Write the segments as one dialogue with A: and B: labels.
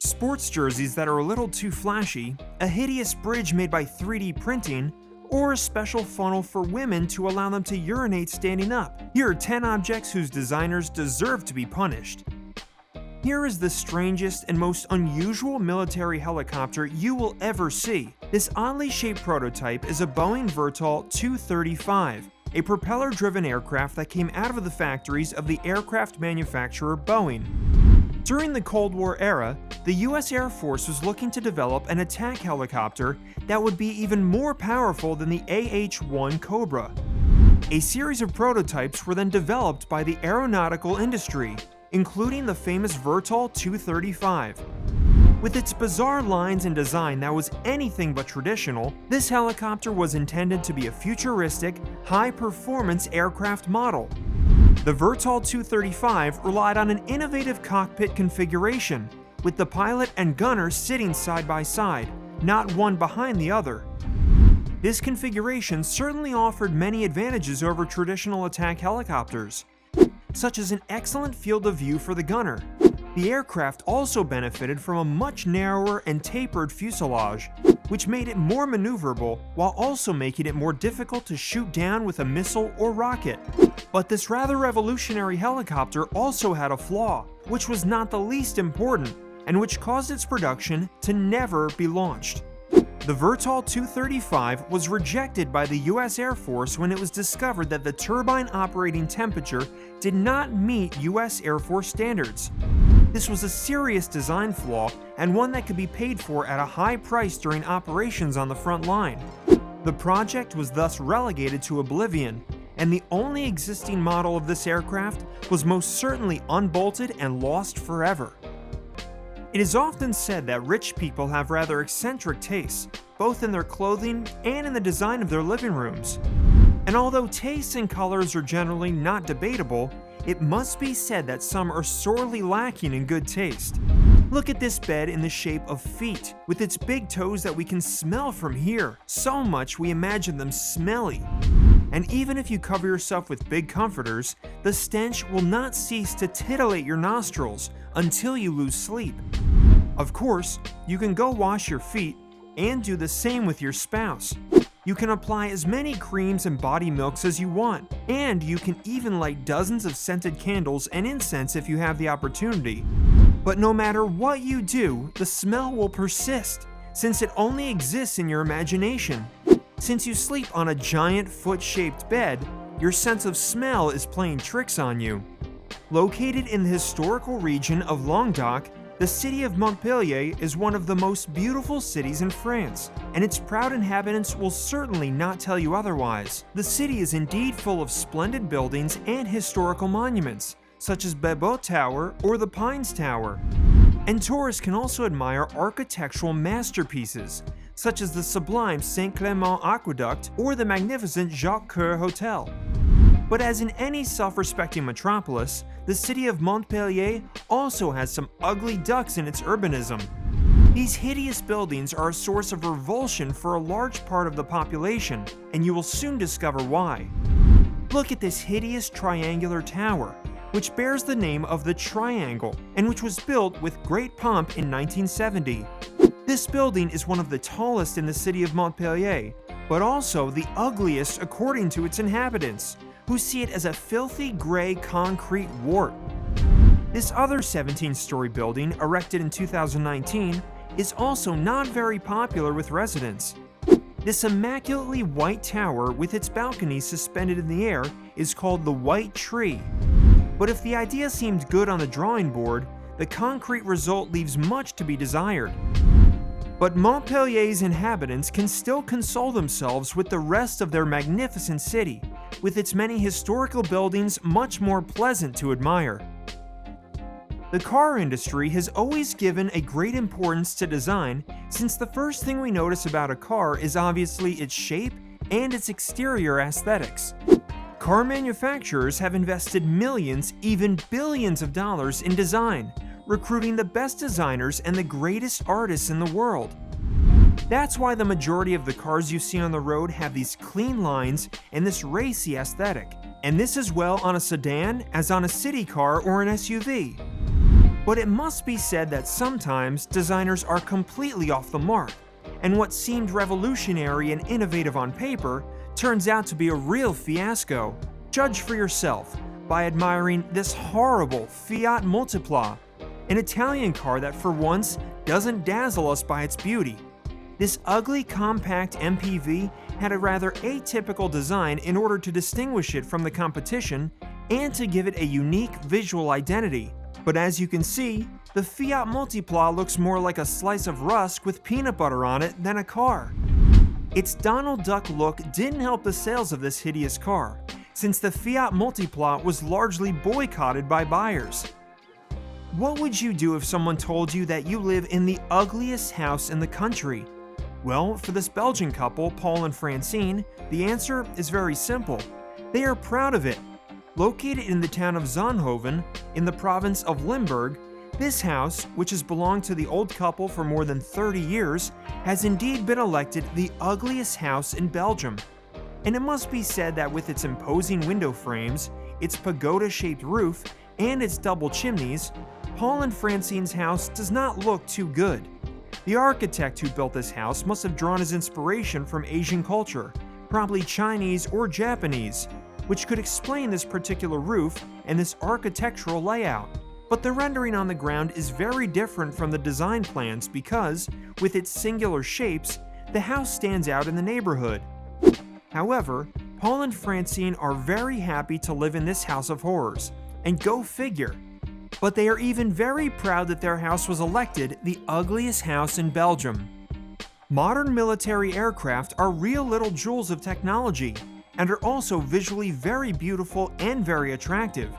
A: sports jerseys that are a little too flashy, a hideous bridge made by 3D printing, or a special funnel for women to allow them to urinate standing up. Here are 10 objects whose designers deserve to be punished. Here is the strangest and most unusual military helicopter you will ever see. This oddly shaped prototype is a Boeing Virtol 235, a propeller-driven aircraft that came out of the factories of the aircraft manufacturer Boeing. During the Cold War era, the US Air Force was looking to develop an attack helicopter that would be even more powerful than the AH-1 Cobra. A series of prototypes were then developed by the aeronautical industry, including the famous Virtol 235. With its bizarre lines and design that was anything but traditional, this helicopter was intended to be a futuristic, high-performance aircraft model. The Virtol 235 relied on an innovative cockpit configuration, with the pilot and gunner sitting side by side, not one behind the other. This configuration certainly offered many advantages over traditional attack helicopters, such as an excellent field of view for the gunner. The aircraft also benefited from a much narrower and tapered fuselage, which made it more maneuverable while also making it more difficult to shoot down with a missile or rocket. But this rather revolutionary helicopter also had a flaw, which was not the least important, and which caused its production to never be launched. The Virtol 235 was rejected by the US Air Force when it was discovered that the turbine operating temperature did not meet US Air Force standards. This was a serious design flaw and one that could be paid for at a high price during operations on the front line. The project was thus relegated to oblivion, and the only existing model of this aircraft was most certainly unbolted and lost forever. It is often said that rich people have rather eccentric tastes, both in their clothing and in the design of their living rooms. And although tastes and colors are generally not debatable, it must be said that some are sorely lacking in good taste. Look at this bed in the shape of feet, with its big toes that we can smell from here, so much we imagine them smelly. And even if you cover yourself with big comforters, the stench will not cease to titillate your nostrils until you lose sleep. Of course, you can go wash your feet and do the same with your spouse. You can apply as many creams and body milks as you want, and you can even light dozens of scented candles and incense if you have the opportunity. But no matter what you do, the smell will persist, since it only exists in your imagination. Since you sleep on a giant foot-shaped bed, your sense of smell is playing tricks on you. Located in the historical region of Languedoc, the city of Montpellier is one of the most beautiful cities in France, and its proud inhabitants will certainly not tell you otherwise. The city is indeed full of splendid buildings and historical monuments, such as Bebeau Tower or the Pines Tower. And tourists can also admire architectural masterpieces, such as the sublime Saint-Clément Aqueduct or the magnificent Jacques Coeur Hotel. But as in any self-respecting metropolis, the city of Montpellier also has some ugly ducks in its urbanism. These hideous buildings are a source of revulsion for a large part of the population, and you will soon discover why. Look at this hideous triangular tower, which bears the name of the Triangle, and which was built with great pomp in 1970. This building is one of the tallest in the city of Montpellier, but also the ugliest according to its inhabitants, who see it as a filthy gray concrete wart. This other 17-story building, erected in 2019, is also not very popular with residents. This immaculately white tower with its balconies suspended in the air is called the White Tree. But if the idea seemed good on the drawing board, the concrete result leaves much to be desired. But Montpellier's inhabitants can still console themselves with the rest of their magnificent city, with its many historical buildings much more pleasant to admire. The car industry has always given a great importance to design, since the first thing we notice about a car is obviously its shape and its exterior aesthetics. Car manufacturers have invested millions, even billions of dollars in design, recruiting the best designers and the greatest artists in the world. That's why the majority of the cars you see on the road have these clean lines and this racy aesthetic, and this as well on a sedan as on a city car or an SUV. But it must be said that sometimes designers are completely off the mark, and what seemed revolutionary and innovative on paper turns out to be a real fiasco. Judge for yourself by admiring this horrible Fiat Multipla, an Italian car that for once doesn't dazzle us by its beauty. This ugly compact MPV had a rather atypical design in order to distinguish it from the competition and to give it a unique visual identity. But as you can see, the Fiat Multipla looks more like a slice of rusk with peanut butter on it than a car. Its Donald Duck look didn't help the sales of this hideous car, since the Fiat Multipla was largely boycotted by buyers. What would you do if someone told you that you live in the ugliest house in the country? Well, for this Belgian couple, Paul and Francine, the answer is very simple. They are proud of it. Located in the town of Zonhoven, in the province of Limburg, this house, which has belonged to the old couple for more than 30 years, has indeed been elected the ugliest house in Belgium. And it must be said that with its imposing window frames, its pagoda-shaped roof, and its double chimneys, Paul and Francine's house does not look too good. The architect who built this house must have drawn his inspiration from Asian culture, probably Chinese or Japanese, which could explain this particular roof and this architectural layout. But the rendering on the ground is very different from the design plans because, with its singular shapes, the house stands out in the neighborhood. However, Paul and Francine are very happy to live in this house of horrors, and go figure. But they are even very proud that their house was elected the ugliest house in Belgium. Modern military aircraft are real little jewels of technology, and are also visually very beautiful and very attractive.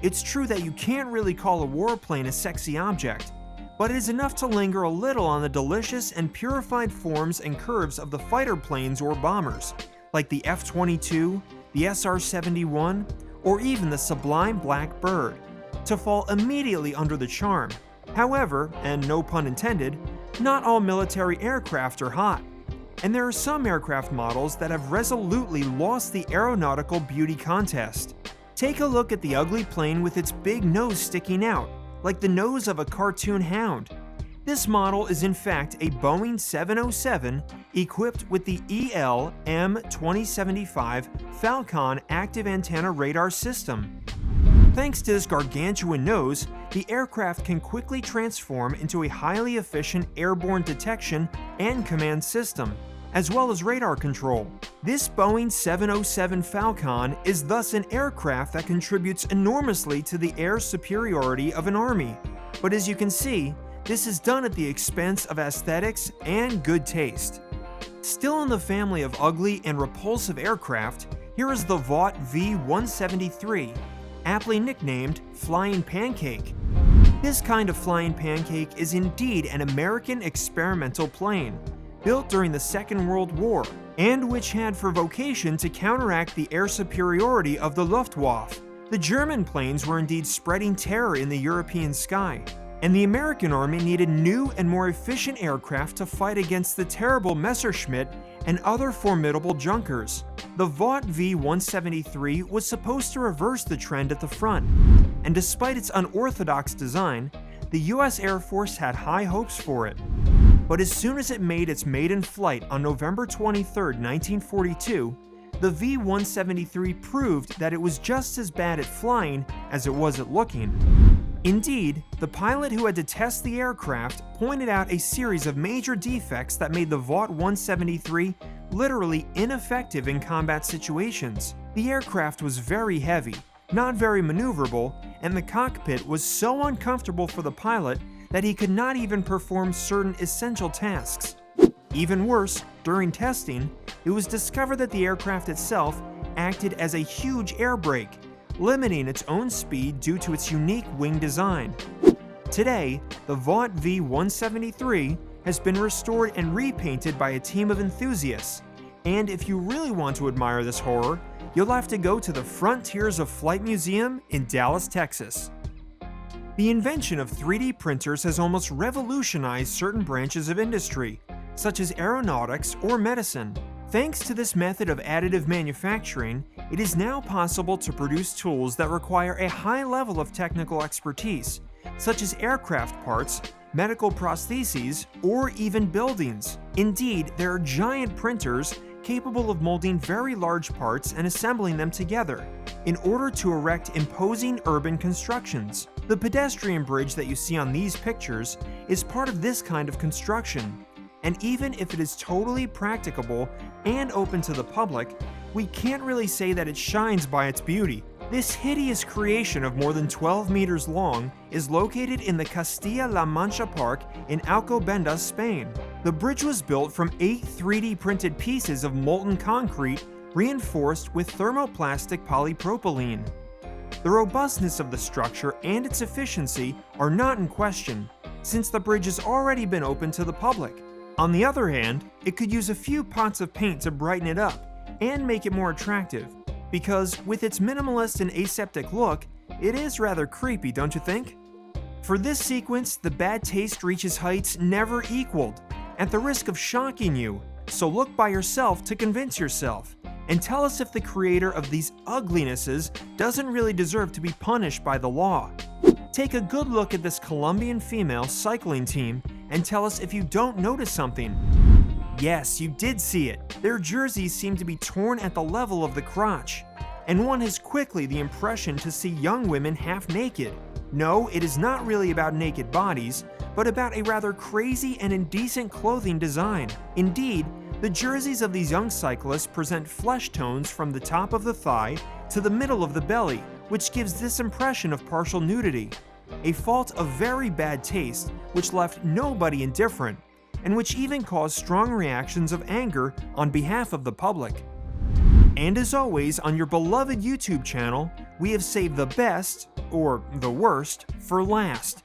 A: It's true that you can't really call a warplane a sexy object, but it is enough to linger a little on the delicious and purified forms and curves of the fighter planes or bombers, like the F-22, the SR-71, or even the sublime Black Bird, to fall immediately under the charm. However, and no pun intended, not all military aircraft are hot. And there are some aircraft models that have resolutely lost the aeronautical beauty contest. Take a look at the ugly plane with its big nose sticking out, like the nose of a cartoon hound. This model is in fact a Boeing 707 equipped with the EL-M2075 Falcon active antenna radar system. Thanks to this gargantuan nose, the aircraft can quickly transform into a highly efficient airborne detection and command system, as well as radar control. This Boeing 707 Falcon is thus an aircraft that contributes enormously to the air superiority of an army. But as you can see, this is done at the expense of aesthetics and good taste. Still in the family of ugly and repulsive aircraft, here is the Vought V-173, aptly nicknamed Flying Pancake. This kind of flying pancake is indeed an American experimental plane, built during the Second World War, and which had for vocation to counteract the air superiority of the Luftwaffe. The German planes were indeed spreading terror in the European sky, and the American Army needed new and more efficient aircraft to fight against the terrible Messerschmitt and other formidable Junkers. The Vought V-173 was supposed to reverse the trend at the front, and despite its unorthodox design, the US Air Force had high hopes for it. But as soon as it made its maiden flight on November 23, 1942, the V-173 proved that it was just as bad at flying as it was at looking. Indeed, the pilot who had to test the aircraft pointed out a series of major defects that made the Vought 173 literally ineffective in combat situations. The aircraft was very heavy, not very maneuverable, and the cockpit was so uncomfortable for the pilot that he could not even perform certain essential tasks. Even worse, during testing, it was discovered that the aircraft itself acted as a huge air brake, limiting its own speed due to its unique wing design. Today, the Vought V-173 has been restored and repainted by a team of enthusiasts, and if you really want to admire this horror, you'll have to go to the Frontiers of Flight Museum in Dallas, Texas. The invention of 3D printers has almost revolutionized certain branches of industry, such as aeronautics or medicine. Thanks to this method of additive manufacturing, it is now possible to produce tools that require a high level of technical expertise, such as aircraft parts, medical prostheses, or even buildings. Indeed, there are giant printers capable of molding very large parts and assembling them together in order to erect imposing urban constructions. The pedestrian bridge that you see on these pictures is part of this kind of construction, and even if it is totally practicable and open to the public, we can't really say that it shines by its beauty. This hideous creation of more than 12 meters long is located in the Castilla-La Mancha Park in Alcobendas, Spain. The bridge was built from 8 3D printed pieces of molten concrete reinforced with thermoplastic polypropylene. The robustness of the structure and its efficiency are not in question, since the bridge has already been open to the public. On the other hand, it could use a few pots of paint to brighten it up and make it more attractive, because with its minimalist and aseptic look, it is rather creepy, don't you think? For this sequence, the bad taste reaches heights never equaled, at the risk of shocking you, so look by yourself to convince yourself, and tell us if the creator of these uglinesses doesn't really deserve to be punished by the law. Take a good look at this Colombian female cycling team and tell us if you don't notice something. Yes, you did see it. Their jerseys seem to be torn at the level of the crotch, and one has quickly the impression to see young women half naked. No, it is not really about naked bodies, but about a rather crazy and indecent clothing design. Indeed, the jerseys of these young cyclists present flesh tones from the top of the thigh to the middle of the belly, which gives this impression of partial nudity. A fault of very bad taste, which left nobody indifferent, and which even caused strong reactions of anger on behalf of the public. And as always, on your beloved YouTube channel, we have saved the best, or the worst, for last.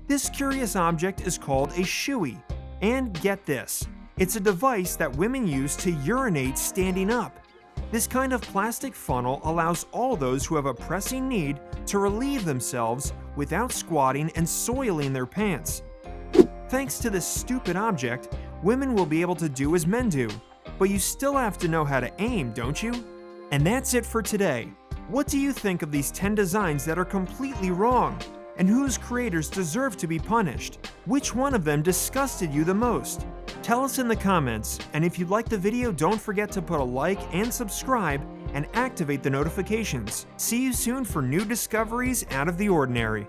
A: This curious object is called a shoey, and get this, it's a device that women use to urinate standing up. This kind of plastic funnel allows all those who have a pressing need to relieve themselves without squatting and soiling their pants. Thanks to this stupid object, women will be able to do as men do, but you still have to know how to aim, don't you? And that's it for today. What do you think of these 10 designs that are completely wrong? And whose creators deserve to be punished? Which one of them disgusted you the most? Tell us in the comments, and if you liked the video, don't forget to put a like and subscribe and activate the notifications. See you soon for new discoveries out of the ordinary.